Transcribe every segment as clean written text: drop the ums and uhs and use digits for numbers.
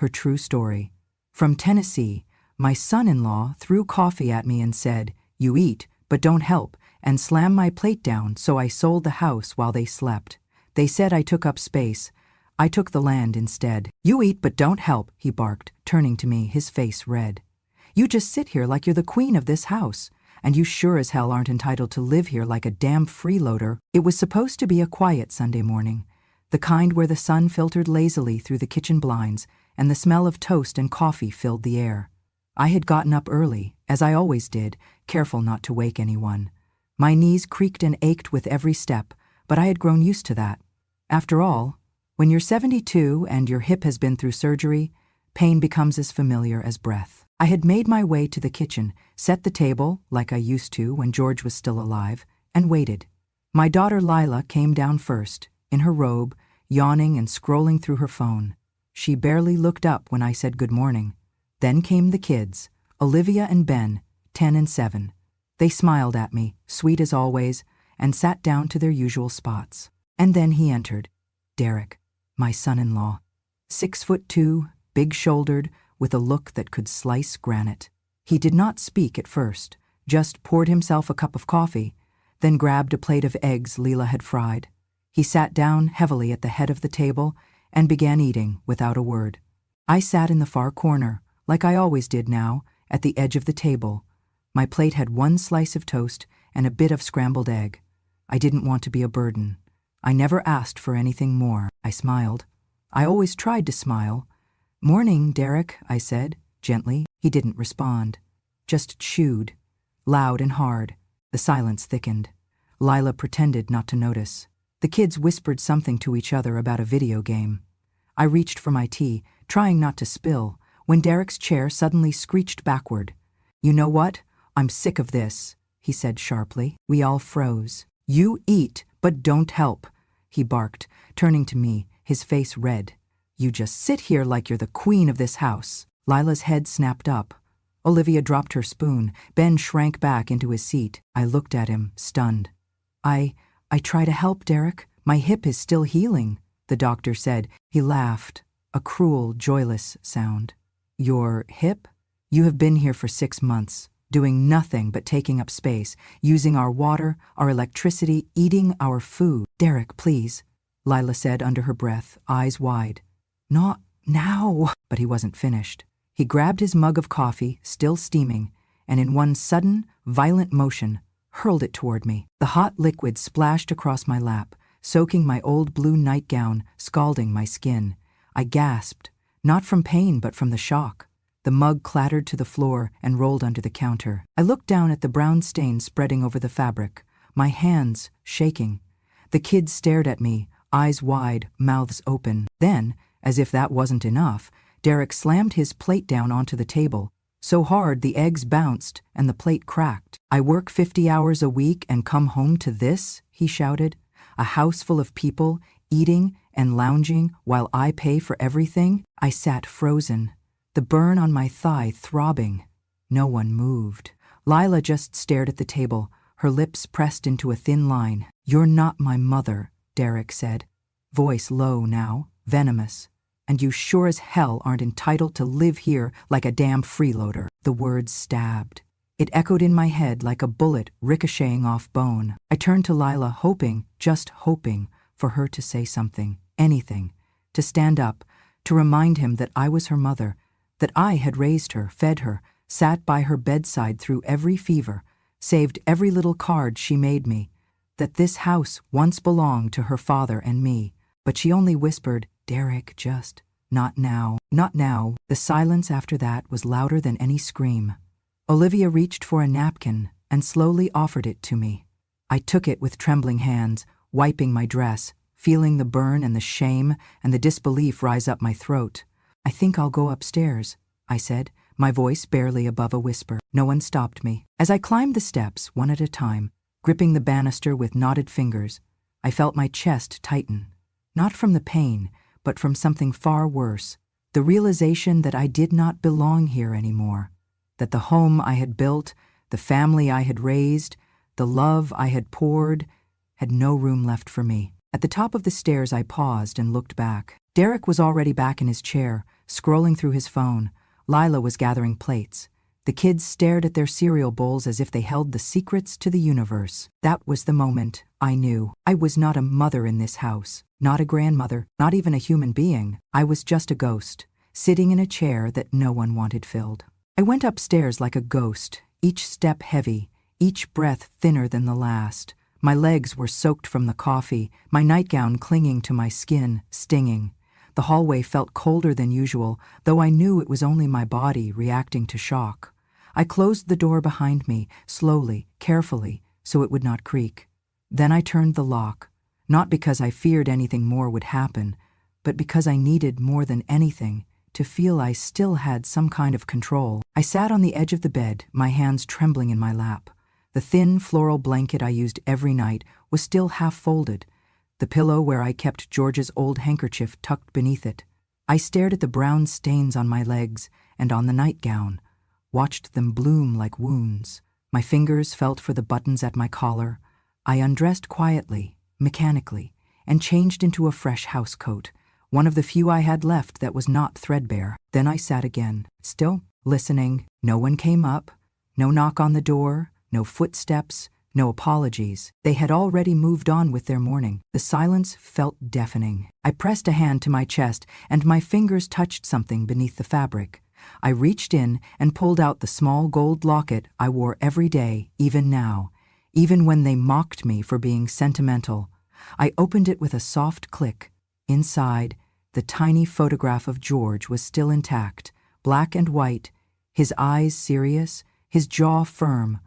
her true story. From Tennessee, my son-in-law threw coffee at me and said, "You eat, but don't help," and slammed my plate down, so I sold the house while they slept. They said I took up space. I took the land instead. "You eat, but don't help," he barked, turning to me, his face red. "You just sit here like you're the queen of this house, and you sure as hell aren't entitled to live here like a damn freeloader." It was supposed to be a quiet Sunday morning, the kind where the sun filtered lazily through the kitchen blinds and the smell of toast and coffee filled the air. I had gotten up early, as I always did, careful not to wake anyone. My knees creaked and ached with every step, but I had grown used to that. After all, when you're 72 and your hip has been through surgery, pain becomes as familiar as breath. I had made my way to the kitchen, set the table, like I used to when George was still alive, and waited. My daughter Lila came down first, in her robe, yawning and scrolling through her phone. She barely looked up when I said good morning. Then came the kids, Olivia and Ben, 10 and 7. They smiled at me, sweet as always, and sat down to their usual spots. And then he entered, Derek, my son-in-law. 6'2", big-shouldered, with a look that could slice granite. He did not speak at first, just poured himself a cup of coffee, then grabbed a plate of eggs Leela had fried. He sat down heavily at the head of the table and began eating without a word. I sat in the far corner, like I always did now, at the edge of the table. My plate had one slice of toast and a bit of scrambled egg. I didn't want to be a burden. I never asked for anything more. I smiled. I always tried to smile. "Morning, Derek," I said, gently. He didn't respond. Just chewed, loud and hard. The silence thickened. Lila pretended not to notice. The kids whispered something to each other about a video game. I reached for my tea, trying not to spill, when Derek's chair suddenly screeched backward. "You know what? I'm sick of this," he said sharply. We all froze. "You eat, but don't help," he barked, turning to me, his face red. "You just sit here like you're the queen of this house." Lila's head snapped up. Olivia dropped her spoon. Ben shrank back into his seat. I looked at him, stunned. I try to help, Derek. My hip is still healing," the doctor said. He laughed, a cruel, joyless sound. "Your hip? You have been here for 6 months, doing nothing but taking up space, using our water, our electricity, eating our food." "Derek, please," Lila said under her breath, eyes wide. "Not now." But he wasn't finished. He grabbed his mug of coffee, still steaming, and in one sudden, violent motion, hurled it toward me. The hot liquid splashed across my lap, soaking my old blue nightgown, scalding my skin. I gasped, not from pain but from the shock. The mug clattered to the floor and rolled under the counter. I looked down at the brown stain spreading over the fabric, my hands shaking. The kids stared at me, eyes wide, mouths open. Then, as if that wasn't enough, Derek slammed his plate down onto the table, so hard the eggs bounced and the plate cracked. "I work 50 hours a week and come home to this?" he shouted. "A house full of people, eating and lounging while I pay for everything?" I sat frozen, the burn on my thigh throbbing. No one moved. Lila just stared at the table, her lips pressed into a thin line. "You're not my mother," Derek said, voice low now, venomous. "And you sure as hell aren't entitled to live here like a damn freeloader." The words stabbed. It echoed in my head like a bullet ricocheting off bone. I turned to Lila, hoping, just hoping, for her to say something, anything, to stand up, to remind him that I was her mother, that I had raised her, fed her, sat by her bedside through every fever, saved every little card she made me, that this house once belonged to her father and me. But she only whispered, "Derek, just, not now, not now." The silence after that was louder than any scream. Olivia reached for a napkin and slowly offered it to me. I took it with trembling hands, wiping my dress, feeling the burn and the shame and the disbelief rise up my throat. "I think I'll go upstairs," I said, my voice barely above a whisper. No one stopped me. As I climbed the steps, one at a time, gripping the banister with knotted fingers, I felt my chest tighten. Not from the pain, but from something far worse, the realization that I did not belong here anymore, that the home I had built, the family I had raised, the love I had poured, had no room left for me. At the top of the stairs I paused and looked back. Derek was already back in his chair, scrolling through his phone. Lila was gathering plates. The kids stared at their cereal bowls as if they held the secrets to the universe. That was the moment I knew. I was not a mother in this house, not a grandmother, not even a human being. I was just a ghost, sitting in a chair that no one wanted filled. I went upstairs like a ghost, each step heavy, each breath thinner than the last. My legs were soaked from the coffee, my nightgown clinging to my skin, stinging. The hallway felt colder than usual, though I knew it was only my body reacting to shock. I closed the door behind me, slowly, carefully, so it would not creak. Then I turned the lock, not because I feared anything more would happen, but because I needed more than anything to feel I still had some kind of control. I sat on the edge of the bed, my hands trembling in my lap. The thin floral blanket I used every night was still half folded, the pillow where I kept George's old handkerchief tucked beneath it. I stared at the brown stains on my legs and on the nightgown, watched them bloom like wounds. My fingers felt for the buttons at my collar. I undressed quietly, mechanically, and changed into a fresh housecoat, one of the few I had left that was not threadbare. Then I sat again, still listening. No one came up, no knock on the door, no footsteps, no apologies. They had already moved on with their morning. The silence felt deafening. I pressed a hand to my chest, and my fingers touched something beneath the fabric. I reached in and pulled out the small gold locket I wore every day, even now, even when they mocked me for being sentimental. I opened it with a soft click. Inside, the tiny photograph of George was still intact, black and white, his eyes serious, his jaw firm,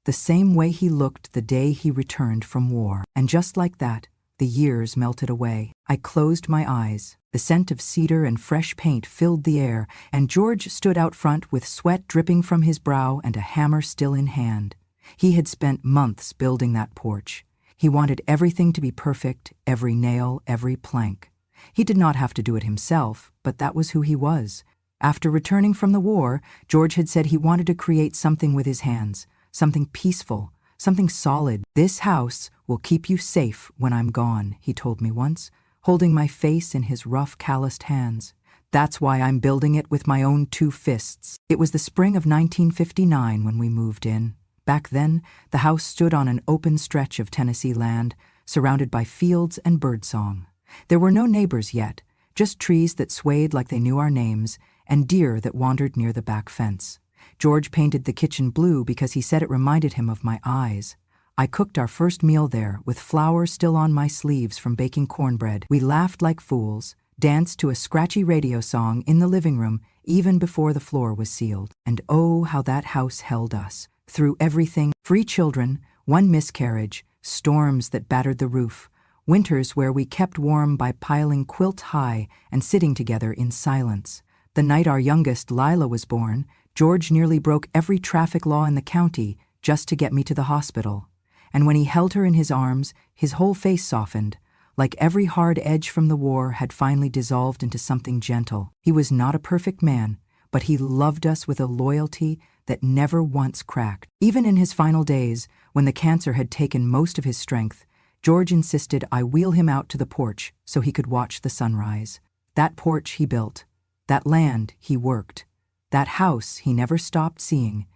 the same way he looked the day he returned from war. And just like that, the years melted away. I closed my eyes. The scent of cedar and fresh paint filled the air, and George stood out front with sweat dripping from his brow and a hammer still in hand. He had spent months building that porch. He wanted everything to be perfect, every nail, every plank. He did not have to do it himself, but that was who he was. After returning from the war, George had said he wanted to create something with his hands, something peaceful, something solid. "This house will keep you safe when I'm gone," he told me once, holding my face in his rough, calloused hands. "That's why I'm building it with my own 2 fists." It was the spring of 1959 when we moved in. Back then, the house stood on an open stretch of Tennessee land, surrounded by fields and birdsong. There were no neighbors yet, just trees that swayed like they knew our names, and deer that wandered near the back fence. George painted the kitchen blue because he said it reminded him of my eyes. I cooked our first meal there, with flour still on my sleeves from baking cornbread. We laughed like fools, danced to a scratchy radio song in the living room even before the floor was sealed. And oh, how that house held us, through everything: 3 children, 1 miscarriage, storms that battered the roof, winters where we kept warm by piling quilt high and sitting together in silence. The night our youngest, Lila, was born, George nearly broke every traffic law in the county just to get me to the hospital. And when he held her in his arms, his whole face softened, like every hard edge from the war had finally dissolved into something gentle. He was not a perfect man, but he loved us with a loyalty that never once cracked. Even in his final days, when the cancer had taken most of his strength, George insisted I wheel him out to the porch so he could watch the sunrise. That porch he built, that land he worked, that house he never stopped seeing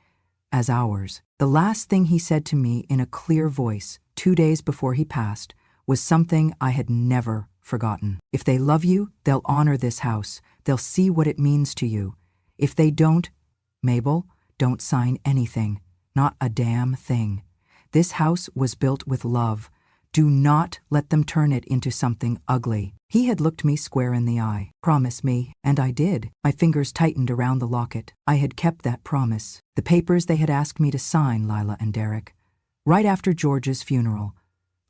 as ours. The last thing he said to me in a clear voice, 2 days before he passed, was something I had never forgotten. "If they love you, they'll honor this house. They'll see what it means to you. If they don't, Mabel, don't sign anything. Not a damn thing. This house was built with love. Do not let them turn it into something ugly." He had looked me square in the eye. "Promise me," and I did. My fingers tightened around the locket. I had kept that promise. The papers they had asked me to sign, Lila and Derek. Right after George's funeral,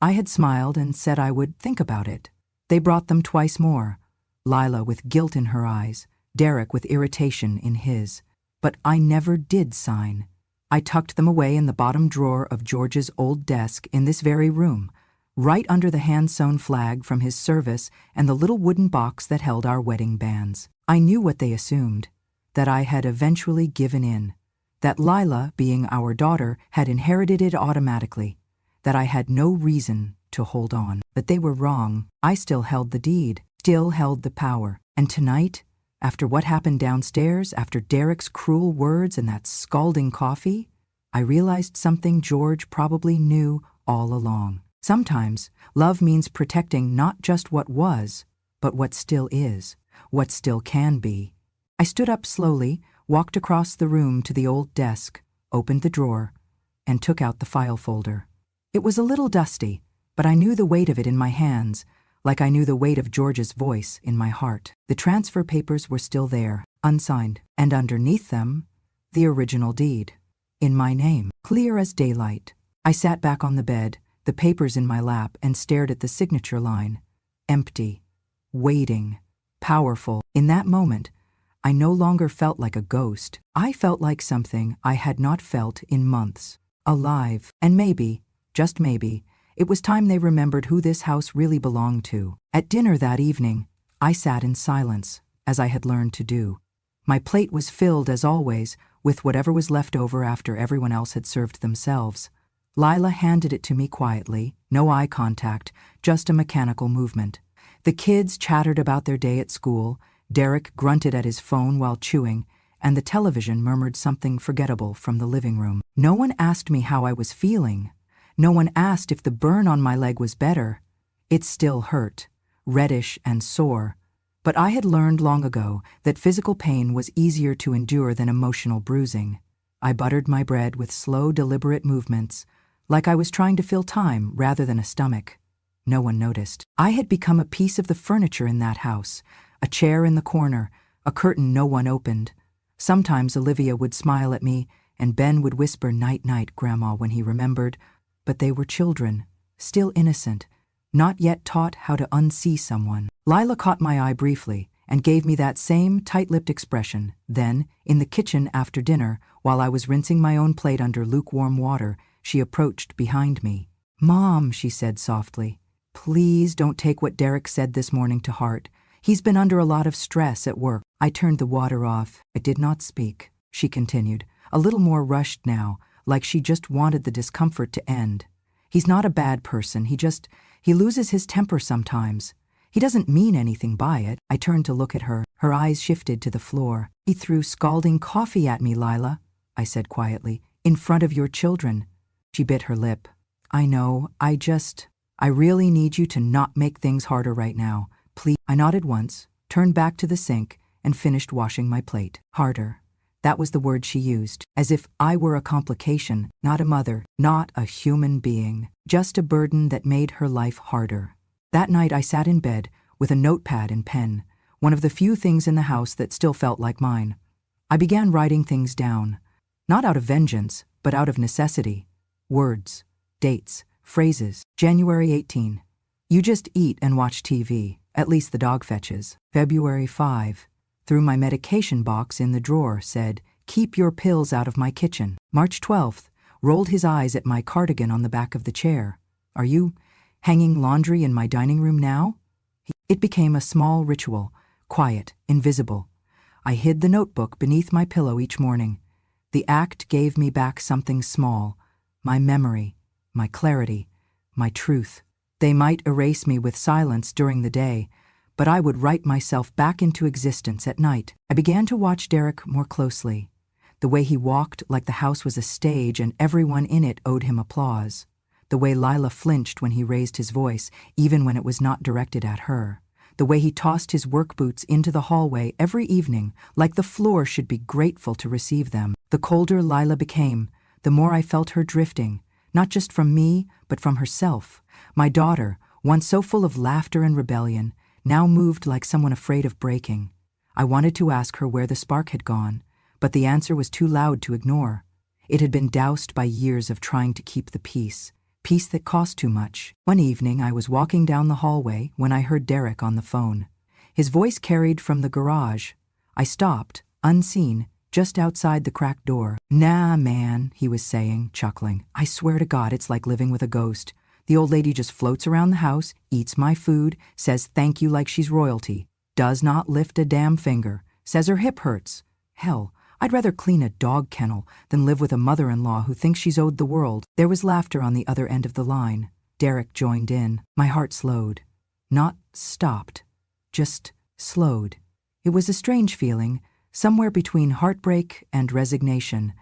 I had smiled and said I would think about it. They brought them twice more, Lila with guilt in her eyes, Derek with irritation in his. But I never did sign. I tucked them away in the bottom drawer of George's old desk in this very room, right under the hand-sewn flag from his service and the little wooden box that held our wedding bands. I knew what they assumed, that I had eventually given in, that Lila, being our daughter, had inherited it automatically, that I had no reason to hold on. But they were wrong. I still held the deed, still held the power. And tonight, After what happened downstairs, after Derek's cruel words and that scalding coffee, I realized something George probably knew all along. Sometimes, love means protecting not just what was, but what still is, what still can be. I stood up slowly, walked across the room to the old desk, opened the drawer, and took out the file folder. It was a little dusty, but I knew the weight of it in my hands, like I knew the weight of George's voice in my heart. The transfer papers were still there, unsigned, and underneath them, the original deed. In my name, clear as daylight. I sat back on the bed, the papers in my lap, and stared at the signature line. Empty, waiting, powerful. In that moment, I no longer felt like a ghost. I felt like something I had not felt in months. Alive. And maybe, just maybe, it was time they remembered who this house really belonged to. At dinner that evening, I sat in silence, as I had learned to do. My plate was filled, as always, with whatever was left over after everyone else had served themselves. Lila handed it to me quietly, no eye contact, just a mechanical movement. The kids chattered about their day at school, Derek grunted at his phone while chewing, and the television murmured something forgettable from the living room. No one asked me how I was feeling. No one asked if the burn on my leg was better. It still hurt, reddish and sore, but I had learned long ago that physical pain was easier to endure than emotional bruising. I buttered my bread with slow, deliberate movements, like I was trying to fill time rather than a stomach. No one noticed. I had become a piece of the furniture in that house, a chair in the corner, a curtain no one opened. Sometimes Olivia would smile at me, and Ben would whisper, "Night-night, Grandma," when he remembered. But they were children, still innocent, not yet taught how to unsee someone. Lila caught my eye briefly and gave me that same tight-lipped expression. Then, in the kitchen after dinner, while I was rinsing my own plate under lukewarm water, she approached behind me. "Mom," she said softly, "please don't take what Derek said this morning to heart. He's been under a lot of stress at work." I turned the water off. I did not speak. She continued, a little more rushed now, like she just wanted the discomfort to end. "He's not a bad person. He loses his temper sometimes. He doesn't mean anything by it." I turned to look at her. Her eyes shifted to the floor. "He threw scalding coffee at me, Lila," I said quietly, "in front of your children." She bit her lip. "I know. I really need you to not make things harder right now. Please." I nodded once, turned back to the sink, and finished washing my plate. Harder. That was the word she used, as if I were a complication, not a mother, not a human being, just a burden that made her life harder. That night I sat in bed with a notepad and pen, one of the few things in the house that still felt like mine. I began writing things down, not out of vengeance, but out of necessity. Words, dates, phrases. January 18. You just eat and watch TV, at least the dog fetches. February 5. Threw my medication box in the drawer, said, "Keep your pills out of my kitchen." March 12th, rolled his eyes at my cardigan on the back of the chair. "Are you hanging laundry in my dining room now?" It became a small ritual, quiet, invisible. I hid the notebook beneath my pillow each morning. The act gave me back something small, my memory, my clarity, my truth. They might erase me with silence during the day, but I would write myself back into existence at night. I began to watch Derek more closely. The way he walked like the house was a stage and everyone in it owed him applause. The way Lila flinched when he raised his voice, even when it was not directed at her. The way he tossed his work boots into the hallway every evening, like the floor should be grateful to receive them. The colder Lila became, the more I felt her drifting, not just from me, but from herself. My daughter, once so full of laughter and rebellion, now moved like someone afraid of breaking. I wanted to ask her where the spark had gone, but the answer was too loud to ignore. It had been doused by years of trying to keep the peace that cost too much. One evening I was walking down the hallway when I heard Derek on the phone. His voice carried from the garage. I stopped, unseen, just outside the cracked door. "Nah, man," he was saying, chuckling. "I swear to God, it's like living with a ghost. The old lady just floats around the house, eats my food, says thank you like she's royalty, does not lift a damn finger, says her hip hurts. Hell, I'd rather clean a dog kennel than live with a mother-in-law who thinks she's owed the world." There was laughter on the other end of the line. Derek joined in. My heart slowed. Not stopped, just slowed. It was a strange feeling, somewhere between heartbreak and resignation.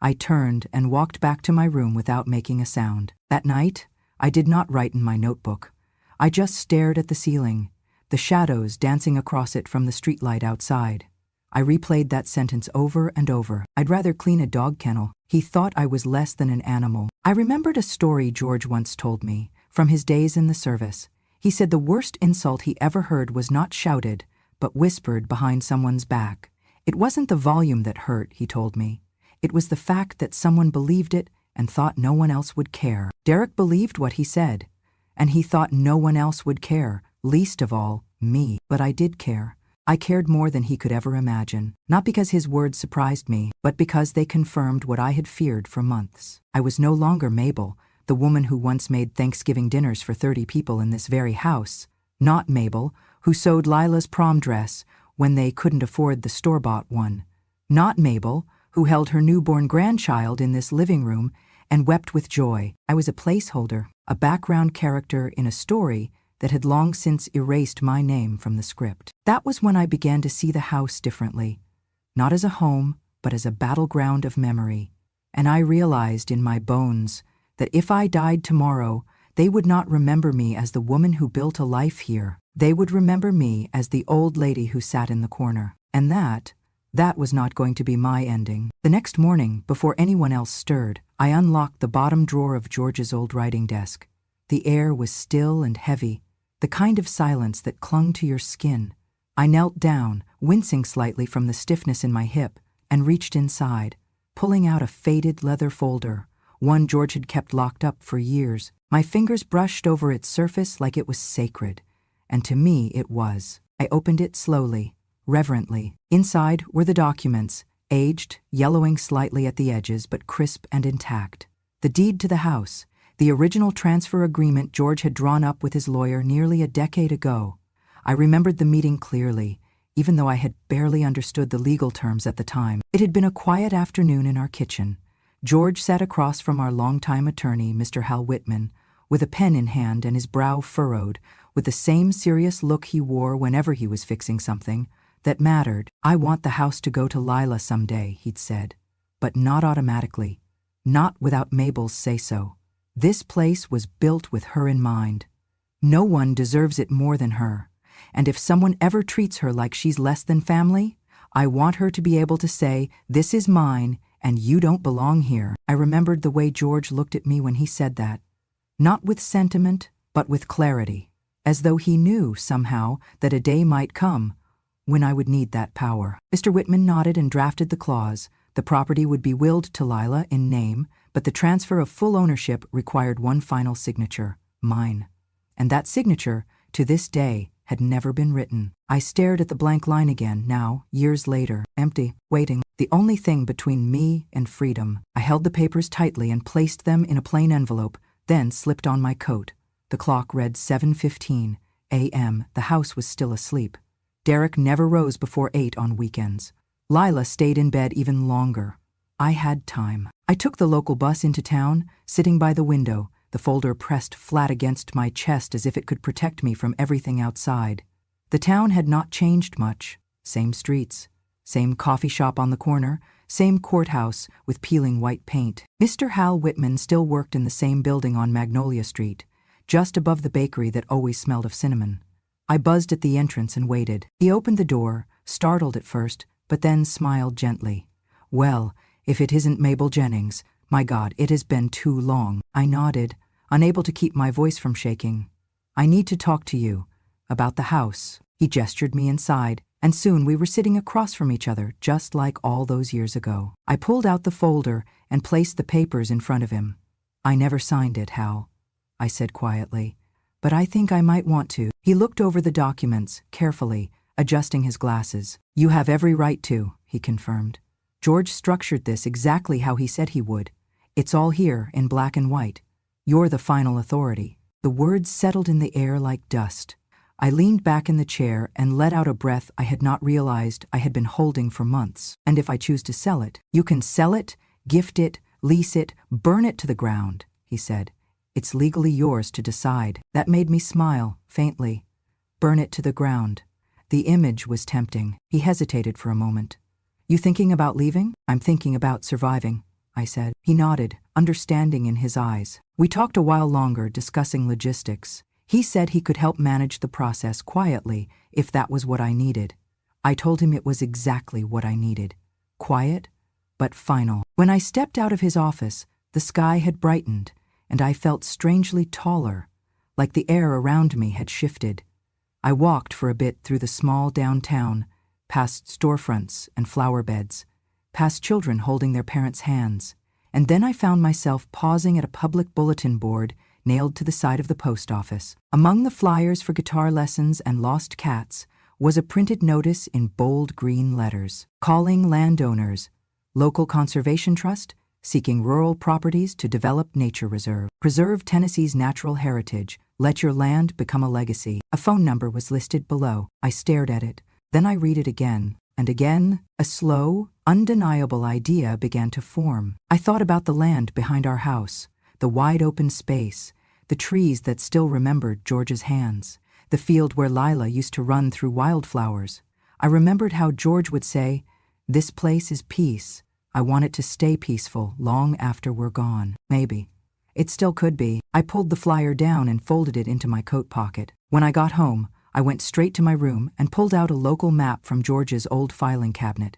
I turned and walked back to my room without making a sound. That night, I did not write in my notebook. I just stared at the ceiling, the shadows dancing across it from the streetlight outside. I replayed that sentence over and over. I'd rather clean a dog kennel. He thought I was less than an animal. I remembered a story George once told me, from his days in the service. He said the worst insult he ever heard was not shouted, but whispered behind someone's back. It wasn't the volume that hurt, he told me. It was the fact that someone believed it and thought no one else would care. Derek believed what he said, and he thought no one else would care, least of all, me. But I did care. I cared more than he could ever imagine, not because his words surprised me, but because they confirmed what I had feared for months. I was no longer Mabel, the woman who once made Thanksgiving dinners for 30 people in this very house. Not Mabel, who sewed Lila's prom dress when they couldn't afford the store-bought one. Not Mabel, who held her newborn grandchild in this living room and wept with joy. I was a placeholder, a background character in a story that had long since erased my name from the script. That was when I began to see the house differently, not as a home, but as a battleground of memory. And I realized in my bones that if I died tomorrow, they would not remember me as the woman who built a life here. They would remember me as the old lady who sat in the corner. And that was not going to be my ending. The next morning, before anyone else stirred, I unlocked the bottom drawer of George's old writing desk. The air was still and heavy, the kind of silence that clung to your skin. I knelt down, wincing slightly from the stiffness in my hip, and reached inside, pulling out a faded leather folder, one George had kept locked up for years. My fingers brushed over its surface like it was sacred, and to me it was. I opened it slowly, reverently. Inside were the documents, aged, yellowing slightly at the edges but crisp and intact. The deed to the house, the original transfer agreement George had drawn up with his lawyer nearly a decade ago. I remembered the meeting clearly, even though I had barely understood the legal terms at the time. It had been a quiet afternoon in our kitchen. George sat across from our longtime attorney, Mr. Hal Whitman, with a pen in hand and his brow furrowed, with the same serious look he wore whenever he was fixing something that mattered. "I want the house to go to Lila someday," he'd said, "but not automatically, not without Mabel's say-so. This place was built with her in mind. No one deserves it more than her, and if someone ever treats her like she's less than family, I want her to be able to say, 'This is mine, and you don't belong here.'" I remembered the way George looked at me when he said that, not with sentiment, but with clarity, as though he knew, somehow, that a day might come when I would need that power. Mr. Whitman nodded and drafted the clause. The property would be willed to Lila in name, but the transfer of full ownership required one final signature, mine. And that signature, to this day, had never been written. I stared at the blank line again, now, years later, empty, waiting, the only thing between me and freedom. I held the papers tightly and placed them in a plain envelope, then slipped on my coat. The clock read 7:15 a.m. The house was still asleep. Derek never rose before 8 on weekends. Lila stayed in bed even longer. I had time. I took the local bus into town, sitting by the window, the folder pressed flat against my chest as if it could protect me from everything outside. The town had not changed much. Same streets, same coffee shop on the corner, same courthouse with peeling white paint. Mr. Hal Whitman still worked in the same building on Magnolia Street, just above the bakery that always smelled of cinnamon. I buzzed at the entrance and waited. He opened the door, startled at first, but then smiled gently. "Well, if it isn't Mabel Jennings, my God, it has been too long." I nodded, unable to keep my voice from shaking. "I need to talk to you about the house." He gestured me inside, and soon we were sitting across from each other, just like all those years ago. I pulled out the folder and placed the papers in front of him. "I never signed it, Hal," I said quietly, "but I think I might want to." He looked over the documents, carefully, adjusting his glasses. "You have every right to," he confirmed. "George structured this exactly how he said he would. It's all here, in black and white. You're the final authority." The words settled in the air like dust. I leaned back in the chair and let out a breath I had not realized I had been holding for months. "And if I choose to sell it, you can sell it, gift it, lease it, burn it to the ground," he said. "It's legally yours to decide." That made me smile, faintly. Burn it to the ground. The image was tempting. He hesitated for a moment. You thinking about leaving? I'm thinking about surviving, I said. He nodded, understanding in his eyes. We talked a while longer, discussing logistics. He said he could help manage the process quietly if that was what I needed. I told him it was exactly what I needed. Quiet, but final. When I stepped out of his office, the sky had brightened, and I felt strangely taller, like the air around me had shifted. I walked for a bit through the small downtown, past storefronts and flower beds, past children holding their parents' hands, and then I found myself pausing at a public bulletin board nailed to the side of the post office. Among the flyers for guitar lessons and lost cats was a printed notice in bold green letters, calling landowners, local conservation trust, seeking rural properties to develop nature reserve. Preserve Tennessee's natural heritage. Let your land become a legacy. A phone number was listed below. I stared at it. Then I read it again, and again. A slow, undeniable idea began to form. I thought about the land behind our house, the wide open space, the trees that still remembered George's hands, the field where Lila used to run through wildflowers. I remembered how George would say, "This place is peace. I want it to stay peaceful long after we're gone." Maybe. It still could be. I pulled the flyer down and folded it into my coat pocket. When I got home, I went straight to my room and pulled out a local map from George's old filing cabinet.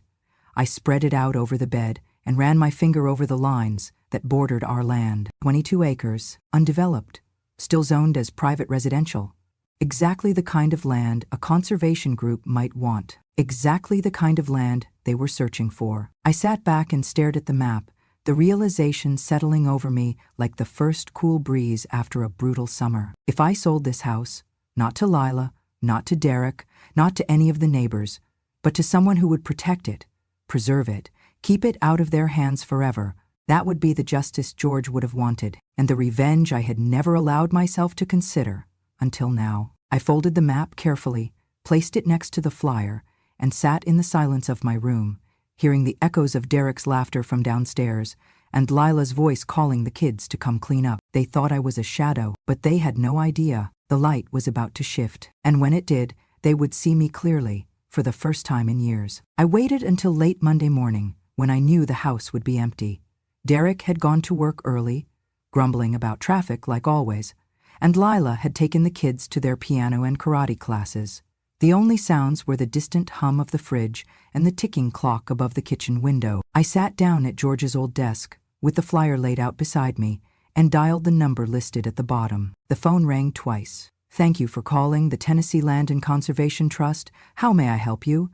I spread it out over the bed and ran my finger over the lines that bordered our land. 22 acres, undeveloped, still zoned as private residential. Exactly the kind of land a conservation group might want. Exactly the kind of land they were searching for. I sat back and stared at the map, the realization settling over me like the first cool breeze after a brutal summer. If I sold this house, not to Lila, not to Derek, not to any of the neighbors, but to someone who would protect it, preserve it, keep it out of their hands forever, that would be the justice George would have wanted, and the revenge I had never allowed myself to consider until now. I folded the map carefully, placed it next to the flyer, and sat in the silence of my room, hearing the echoes of Derek's laughter from downstairs and Lila's voice calling the kids to come clean up. They thought I was a shadow, but they had no idea the light was about to shift, and when it did, they would see me clearly, for the first time in years. I waited until late Monday morning, when I knew the house would be empty. Derek had gone to work early, grumbling about traffic like always, and Lila had taken the kids to their piano and karate classes. The only sounds were the distant hum of the fridge and the ticking clock above the kitchen window. I sat down at George's old desk, with the flyer laid out beside me, and dialed the number listed at the bottom. The phone rang twice. "Thank you for calling the Tennessee Land and Conservation Trust. How may I help you?"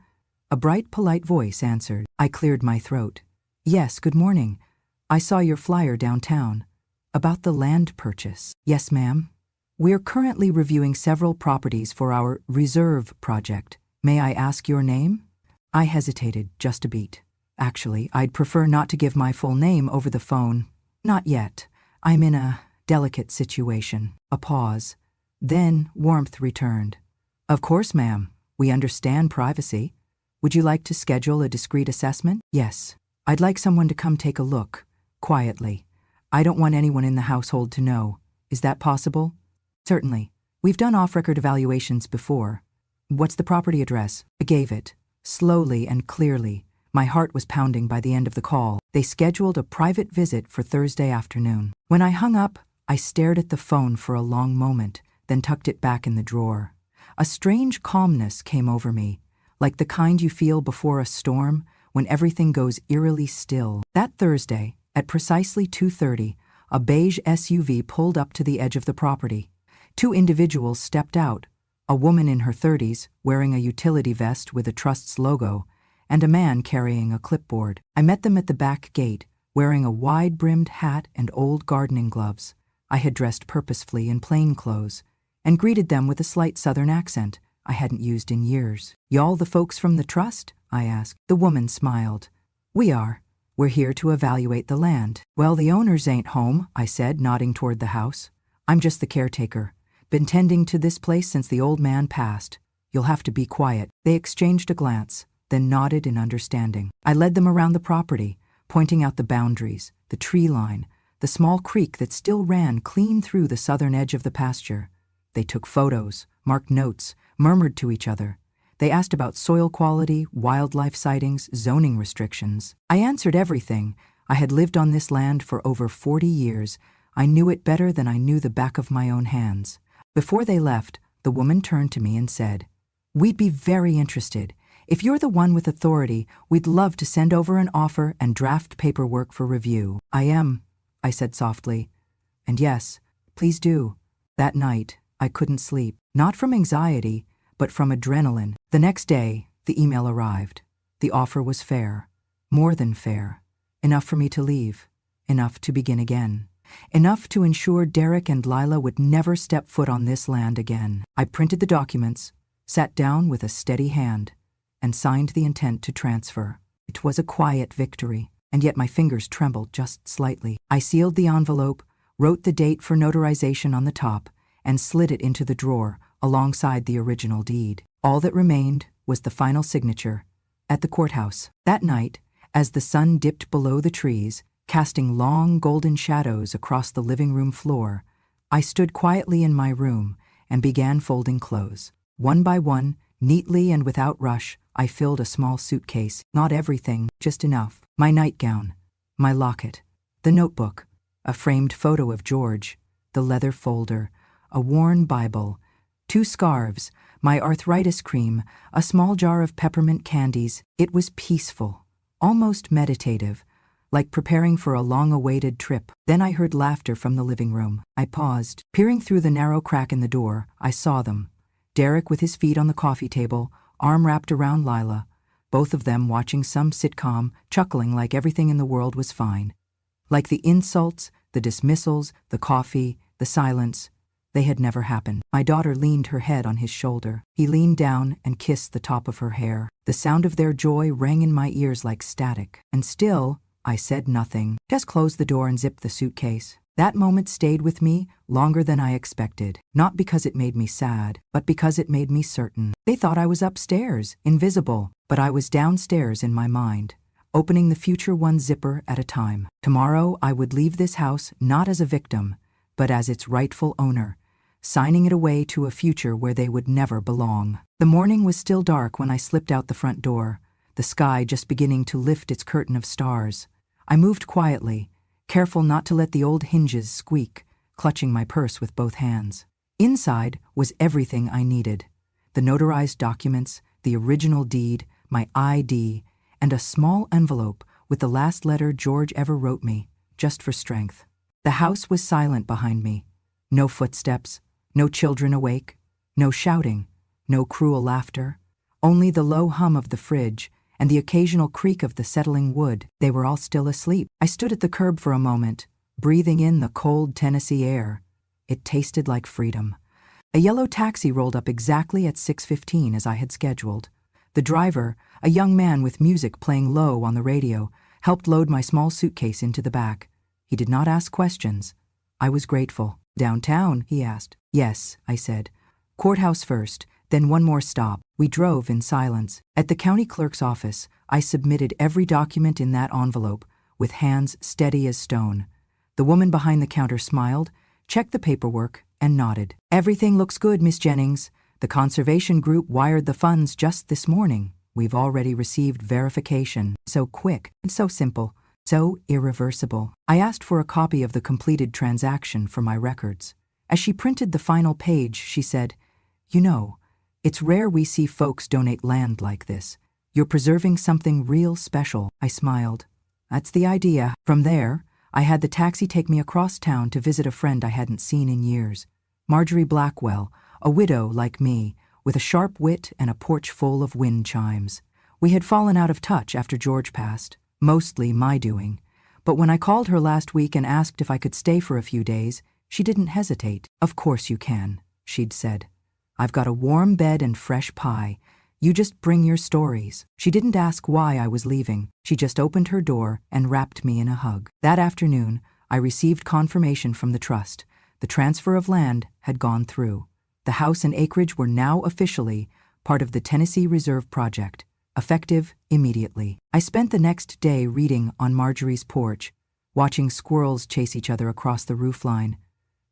A bright, polite voice answered. I cleared my throat. "Yes, good morning. I saw your flyer downtown. About the land purchase." "Yes, ma'am. We're currently reviewing several properties for our reserve project. May I ask your name?" I hesitated just a beat. "Actually, I'd prefer not to give my full name over the phone. Not yet. I'm in a delicate situation." A pause. Then warmth returned. "Of course, ma'am. We understand privacy. Would you like to schedule a discreet assessment?" "Yes. I'd like someone to come take a look, quietly. I don't want anyone in the household to know. Is that possible?" "Certainly. We've done off-record evaluations before. What's the property address?" I gave it, slowly and clearly. My heart was pounding by the end of the call. They scheduled a private visit for Thursday afternoon. When I hung up, I stared at the phone for a long moment, then tucked it back in the drawer. A strange calmness came over me, like the kind you feel before a storm, when everything goes eerily still. That Thursday, at precisely 2:30, a beige SUV pulled up to the edge of the property. 2 individuals stepped out, a woman in her 30s wearing a utility vest with a Trust's logo, and a man carrying a clipboard. I met them at the back gate, wearing a wide-brimmed hat and old gardening gloves. I had dressed purposefully in plain clothes, and greeted them with a slight southern accent I hadn't used in years. "Y'all the folks from the Trust?" I asked. The woman smiled. "We are. We're here to evaluate the land." "Well, the owners ain't home," I said, nodding toward the house. "I'm just the caretaker. Been tending to this place since the old man passed. You'll have to be quiet." They exchanged a glance, then nodded in understanding. I led them around the property, pointing out the boundaries, the tree line, the small creek that still ran clean through the southern edge of the pasture. They took photos, marked notes, murmured to each other. They asked about soil quality, wildlife sightings, zoning restrictions. I answered everything. I had lived on this land for over 40 years. I knew it better than I knew the back of my own hands. Before they left, the woman turned to me and said, "We'd be very interested. If you're the one with authority, we'd love to send over an offer and draft paperwork for review." "I am," I said softly. "And yes, please do." That night, I couldn't sleep, not from anxiety, but from adrenaline. The next day, the email arrived. The offer was fair, more than fair. Enough for me to leave, enough to begin again. Enough to ensure Derek and Lila would never step foot on this land again. I printed the documents, sat down with a steady hand, and signed the intent to transfer. It was a quiet victory, and yet my fingers trembled just slightly. I sealed the envelope, wrote the date for notarization on the top, and slid it into the drawer alongside the original deed. All that remained was the final signature at the courthouse. That night, as the sun dipped below the trees, casting long golden shadows across the living room floor, I stood quietly in my room and began folding clothes. One by one, neatly and without rush, I filled a small suitcase. Not everything, just enough. My nightgown, my locket, the notebook, a framed photo of George, the leather folder, a worn Bible, 2 scarves, my arthritis cream, a small jar of peppermint candies. It was peaceful, almost meditative, like preparing for a long-awaited trip. Then I heard laughter from the living room. I paused. Peering through the narrow crack in the door, I saw them. Derek with his feet on the coffee table, arm wrapped around Lila, both of them watching some sitcom, chuckling like everything in the world was fine. Like the insults, the dismissals, the coffee, the silence, they had never happened. My daughter leaned her head on his shoulder. He leaned down and kissed the top of her hair. The sound of their joy rang in my ears like static. And still, I said nothing. Just closed the door and zipped the suitcase. That moment stayed with me longer than I expected. Not because it made me sad, but because it made me certain. They thought I was upstairs, invisible, but I was downstairs in my mind, opening the future one zipper at a time. Tomorrow I would leave this house not as a victim, but as its rightful owner, signing it away to a future where they would never belong. The morning was still dark when I slipped out the front door, the sky just beginning to lift its curtain of stars. I moved quietly, careful not to let the old hinges squeak, clutching my purse with both hands. Inside was everything I needed: the notarized documents, the original deed, my ID, and a small envelope with the last letter George ever wrote me, just for strength. The house was silent behind me. No footsteps, no children awake, no shouting, no cruel laughter, only the low hum of the fridge and the occasional creak of the settling wood. They were all still asleep. I stood at the curb for a moment, breathing in the cold Tennessee air. It tasted like freedom. A yellow taxi rolled up exactly at 6:15 as I had scheduled. The driver, a young man with music playing low on the radio, helped load my small suitcase into the back. He did not ask questions. I was grateful. "Downtown?" he asked. "Yes," I said. "Courthouse first, then one more stop." We drove in silence. At the county clerk's office, I submitted every document in that envelope, with hands steady as stone. The woman behind the counter smiled, checked the paperwork, and nodded. "Everything looks good, Miss Jennings. The conservation group wired the funds just this morning. We've already received verification." So quick, and so simple, so irreversible. I asked for a copy of the completed transaction for my records. As she printed the final page, she said, "You know, it's rare we see folks donate land like this. You're preserving something real special." I smiled. "That's the idea." From there, I had the taxi take me across town to visit a friend I hadn't seen in years. Marjorie Blackwell, a widow like me, with a sharp wit and a porch full of wind chimes. We had fallen out of touch after George passed, mostly my doing. But when I called her last week and asked if I could stay for a few days, she didn't hesitate. "Of course you can," she'd said. "I've got a warm bed and fresh pie. You just bring your stories." She didn't ask why I was leaving. She just opened her door and wrapped me in a hug. That afternoon, I received confirmation from the trust. The transfer of land had gone through. The house and acreage were now officially part of the Tennessee Reserve Project, effective immediately. I spent the next day reading on Marjorie's porch, watching squirrels chase each other across the roofline.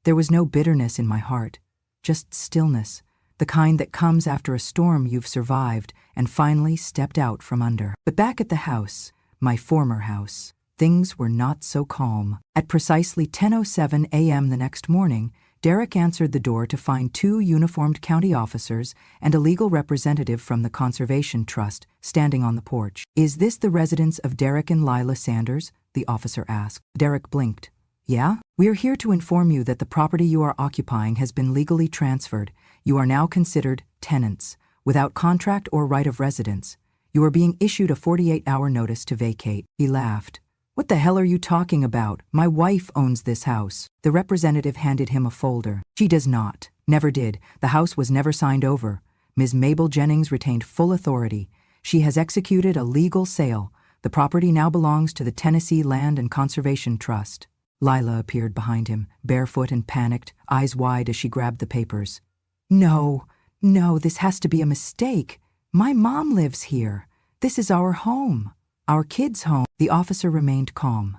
There was no bitterness in my heart, just stillness, the kind that comes after a storm you've survived and finally stepped out from under. But back at the house, my former house, things were not so calm. At precisely 10:07 a.m. the next morning, Derek answered the door to find 2 uniformed county officers and a legal representative from the Conservation Trust standing on the porch. "Is this the residence of Derek and Lila Sanders?" the officer asked. Derek blinked. "Yeah? We are here to inform you that the property you are occupying has been legally transferred. You are now considered tenants, without contract or right of residence. You are being issued a 48-hour notice to vacate." He laughed. "What the hell are you talking about? My wife owns this house." The representative handed him a folder. "She does not. Never did. The house was never signed over. Ms. Mabel Jennings retained full authority. She has executed a legal sale. The property now belongs to the Tennessee Land and Conservation Trust." Lila appeared behind him, barefoot and panicked, eyes wide as she grabbed the papers. No, this has to be a mistake. My mom lives here. This is our home. Our kids' home." The officer remained calm.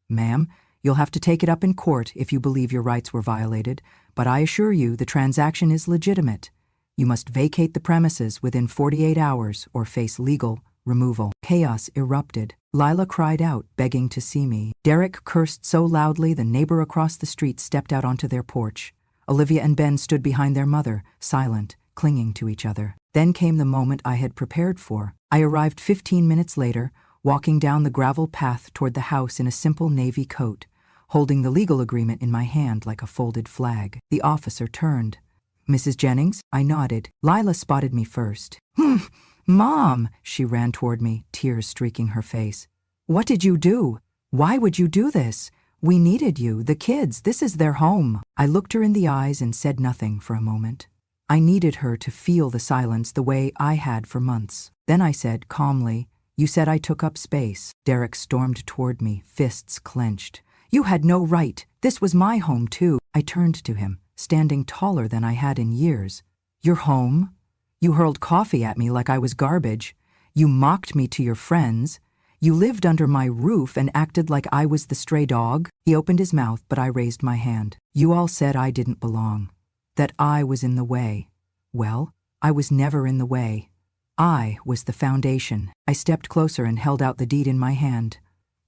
"Ma'am, you'll have to take it up in court if you believe your rights were violated, but I assure you the transaction is legitimate. You must vacate the premises within 48 hours or face legal removal." Chaos erupted. Lila cried out, begging to see me. Derek cursed so loudly the neighbor across the street stepped out onto their porch. Olivia and Ben stood behind their mother, silent, clinging to each other. Then came the moment I had prepared for. I arrived 15 minutes later, walking down the gravel path toward the house in a simple navy coat, holding the legal agreement in my hand like a folded flag. The officer turned. "Mrs. Jennings?" I nodded. Lila spotted me first. "Mom!" She ran toward me, tears streaking her face. "What did you do? Why would you do this? We needed you, the kids. This is their home." I looked her in the eyes and said nothing for a moment. I needed her to feel the silence the way I had for months. Then I said calmly, "You said I took up space." Derek stormed toward me, fists clenched. "You had no right. This was my home too." I turned to him, standing taller than I had in years. "Your home? You hurled coffee at me like I was garbage. You mocked me to your friends. You lived under my roof and acted like I was the stray dog." He opened his mouth, but I raised my hand. "You all said I didn't belong, that I was in the way. Well, I was never in the way. I was the foundation." I stepped closer and held out the deed in my hand.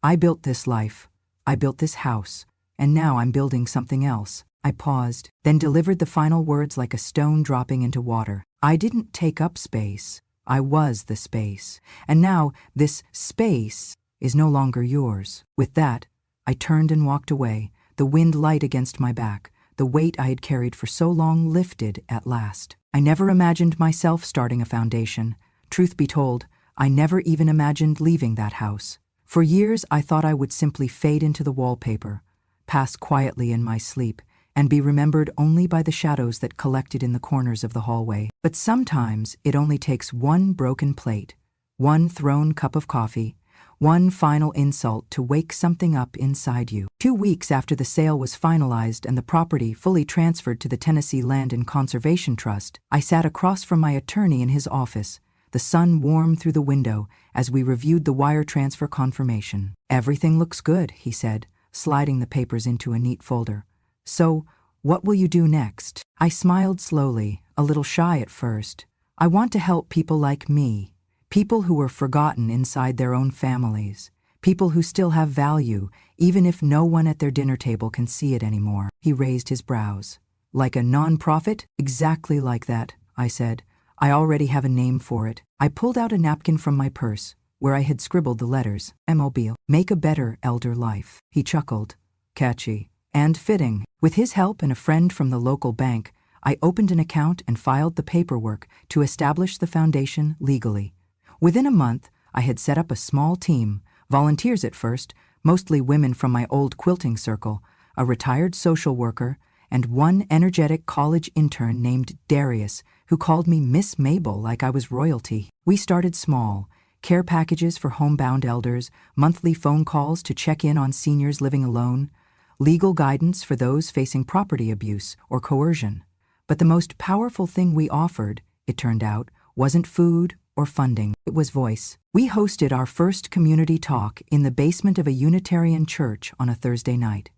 "I built this life. I built this house. And now I'm building something else." I paused, then delivered the final words like a stone dropping into water. "I didn't take up space. I was the space. And now this space is no longer yours." With that, I turned and walked away, the wind light against my back. The weight I had carried for so long lifted at last. I never imagined myself starting a foundation. Truth be told, I never even imagined leaving that house. For years, I thought I would simply fade into the wallpaper, pass quietly in my sleep, and be remembered only by the shadows that collected in the corners of the hallway. But sometimes it only takes one broken plate, one thrown cup of coffee, one final insult to wake something up inside you. 2 weeks after the sale was finalized and the property fully transferred to the Tennessee Land and Conservation Trust, I sat across from my attorney in his office, the sun warm through the window as we reviewed the wire transfer confirmation. "Everything looks good," he said, sliding the papers into a neat folder. "So, what will you do next?" I smiled slowly, a little shy at first. "I want to help people like me, people who were forgotten inside their own families, people who still have value, even if no one at their dinner table can see it anymore." He raised his brows. "Like a non-profit?" "Exactly like that," I said. "I already have a name for it." I pulled out a napkin from my purse, where I had scribbled the letters, MOBILE, Make a Better Elder Life. He chuckled. Catchy. And fitting. With his help and a friend from the local bank, I opened an account and filed the paperwork to establish the foundation legally. Within a month, I had set up a small team, volunteers at first, mostly women from my old quilting circle, a retired social worker, and one energetic college intern named Darius, who called me Miss Mabel like I was royalty. We started small, care packages for homebound elders, monthly phone calls to check in on seniors living alone, legal guidance for those facing property abuse or coercion. But the most powerful thing we offered, it turned out, wasn't food or funding. It was voice. We hosted our first community talk in the basement of a Unitarian church on a Thursday night.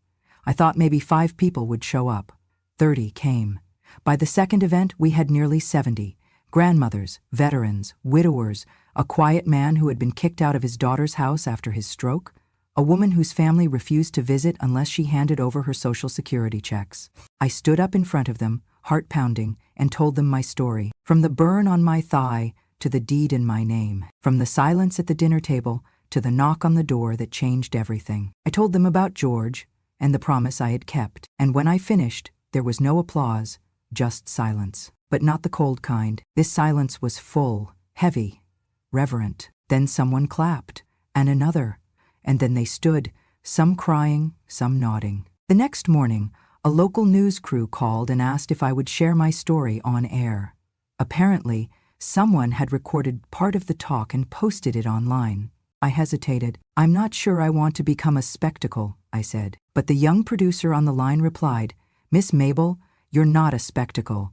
I thought maybe 5 people would show up. 30 came. By the second event, we had nearly 70. Grandmothers, veterans, widowers, a quiet man who had been kicked out of his daughter's house after his stroke, a woman whose family refused to visit unless she handed over her Social Security checks. I stood up in front of them, heart pounding, and told them my story, from the burn on my thigh to the deed in my name, from the silence at the dinner table to the knock on the door that changed everything. I told them about George and the promise I had kept, and when I finished, there was no applause, just silence. But not the cold kind. This silence was full, heavy, reverent. Then someone clapped, and another, and then they stood, some crying, some nodding. The next morning, a local news crew called and asked if I would share my story on air. Apparently, someone had recorded part of the talk and posted it online. I hesitated. "I'm not sure I want to become a spectacle," I said. But the young producer on the line replied, "Miss Mabel, you're not a spectacle.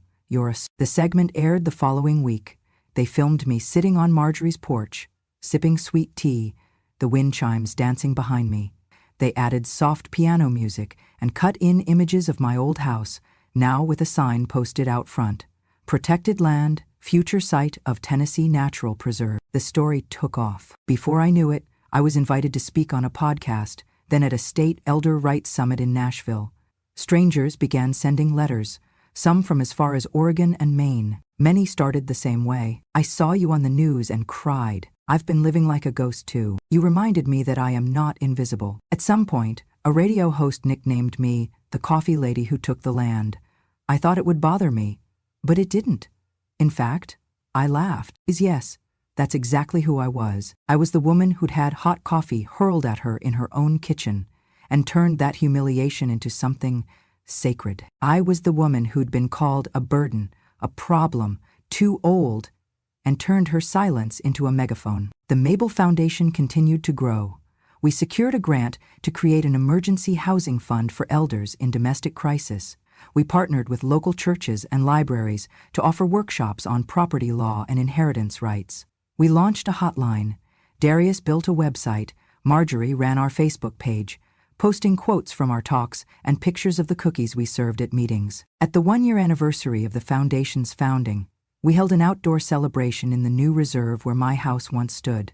The segment aired the following week. They filmed me sitting on Marjorie's porch, sipping sweet tea, the wind chimes dancing behind me. They added soft piano music and cut in images of my old house, now with a sign posted out front. Protected land, future site of Tennessee Natural Preserve." The story took off. Before I knew it, I was invited to speak on a podcast, then at a state elder rights summit in Nashville. Strangers began sending letters, some from as far as Oregon and Maine. Many started the same way. "I saw you on the news and cried. I've been living like a ghost too. You reminded me that I am not invisible." At some point, a radio host nicknamed me the coffee lady who took the land. I thought it would bother me, but it didn't. In fact, I laughed. Yes, that's exactly who I was. I was the woman who'd had hot coffee hurled at her in her own kitchen and turned that humiliation into something sacred. I was the woman who'd been called a burden, a problem, too old, and turned her silence into a megaphone. The Mabel Foundation continued to grow. We secured a grant to create an emergency housing fund for elders in domestic crisis. We partnered with local churches and libraries to offer workshops on property law and inheritance rights. We launched a hotline. Darius built a website. Marjorie ran our Facebook page, posting quotes from our talks and pictures of the cookies we served at meetings. At the one-year anniversary of the foundation's founding, we held an outdoor celebration in the new reserve where my house once stood.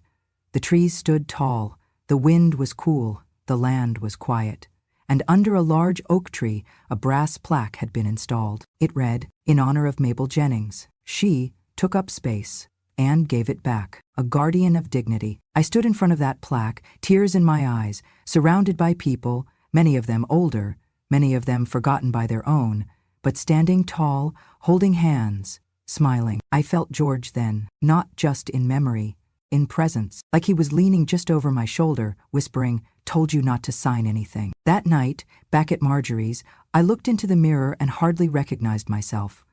The trees stood tall, the wind was cool, the land was quiet, and under a large oak tree, a brass plaque had been installed. It read, "In honor of Mabel Jennings. She took up space and gave it back, a guardian of dignity." I stood in front of that plaque, tears in my eyes, surrounded by people, many of them older, many of them forgotten by their own, but standing tall, holding hands, smiling. I felt George then, not just in memory, in presence, like he was leaning just over my shoulder, whispering, "Told you not to sign anything." That night, back at Marjorie's, I looked into the mirror and hardly recognized myself.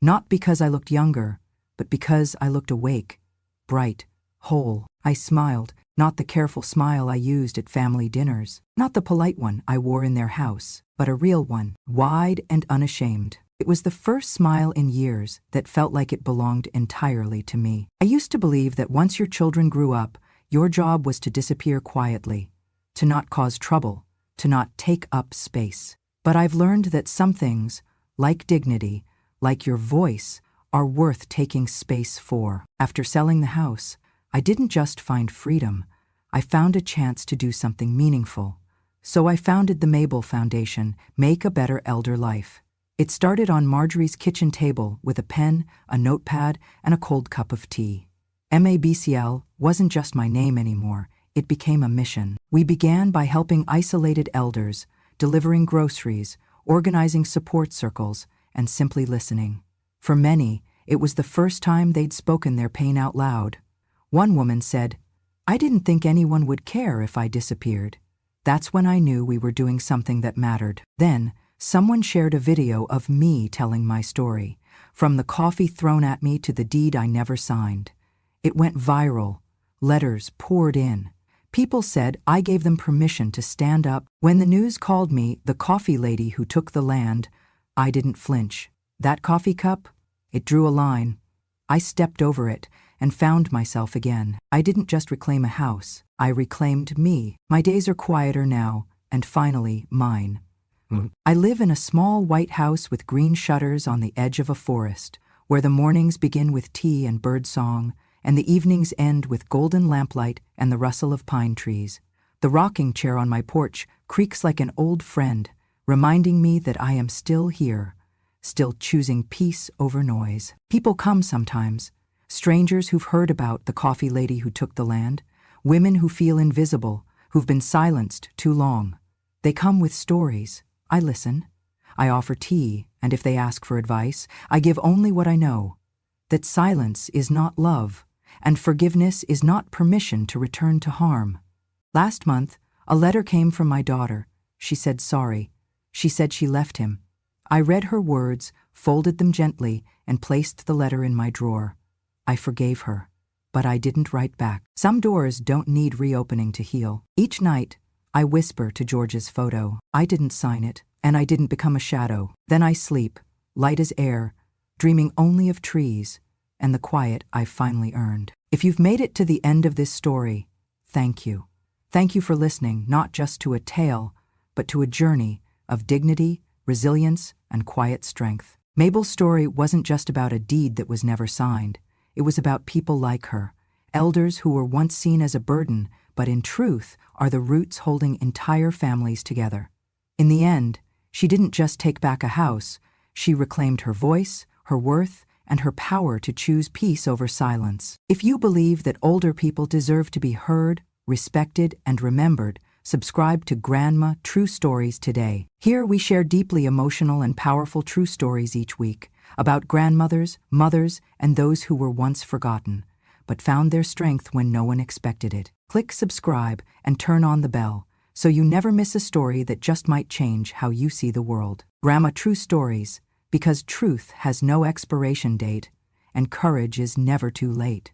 Not because I looked younger, but because I looked awake, bright, whole. I smiled, not the careful smile I used at family dinners, not the polite one I wore in their house, but a real one, wide and unashamed. It was the first smile in years that felt like it belonged entirely to me. I used to believe that once your children grew up, your job was to disappear quietly, to not cause trouble, to not take up space. But I've learned that some things, like dignity, like your voice, are worth taking space for. After selling the house, I didn't just find freedom, I found a chance to do something meaningful. So I founded the Mabel Foundation, Make a Better Elder Life. It started on Marjorie's kitchen table with a pen, a notepad, and a cold cup of tea. MABCL wasn't just my name anymore, it became a mission. We began by helping isolated elders, delivering groceries, organizing support circles, and simply listening. For many, it was the first time they'd spoken their pain out loud. One woman said, "I didn't think anyone would care if I disappeared." That's when I knew we were doing something that mattered. Then, someone shared a video of me telling my story, from the coffee thrown at me to the deed I never signed. It went viral. Letters poured in. People said I gave them permission to stand up. When the news called me the coffee lady who took the land, I didn't flinch. That coffee cup? It drew a line. I stepped over it and found myself again. I didn't just reclaim a house. I reclaimed me. My days are quieter now, and finally mine. I live in a small white house with green shutters on the edge of a forest, where the mornings begin with tea and bird song, and the evenings end with golden lamplight and the rustle of pine trees. The rocking chair on my porch creaks like an old friend, reminding me that I am still here, still choosing peace over noise. People come sometimes, strangers who've heard about the coffee lady who took the land, women who feel invisible, who've been silenced too long. They come with stories. I listen. I offer tea, and if they ask for advice, I give only what I know. That silence is not love, and forgiveness is not permission to return to harm. Last month, a letter came from my daughter. She said sorry. She said she left him. I read her words, folded them gently, and placed the letter in my drawer. I forgave her, but I didn't write back. Some doors don't need reopening to heal. Each night, I whisper to George's photo. I didn't sign it, and I didn't become a shadow. Then I sleep, light as air, dreaming only of trees and the quiet I've finally earned. If you've made it to the end of this story, thank you. Thank you for listening, not just to a tale, but to a journey of dignity, resilience, and quiet strength. Mabel's story wasn't just about a deed that was never signed. It was about people like her, elders who were once seen as a burden, but in truth are the roots holding entire families together. In the end, she didn't just take back a house, she reclaimed her voice, her worth, and her power to choose peace over silence. If you believe that older people deserve to be heard, respected, and remembered, subscribe to Grandma True Stories today. Here we share deeply emotional and powerful true stories each week about grandmothers, mothers, and those who were once forgotten, but found their strength when no one expected it. Click subscribe and turn on the bell so you never miss a story that just might change how you see the world. Grandma True Stories, because truth has no expiration date and courage is never too late.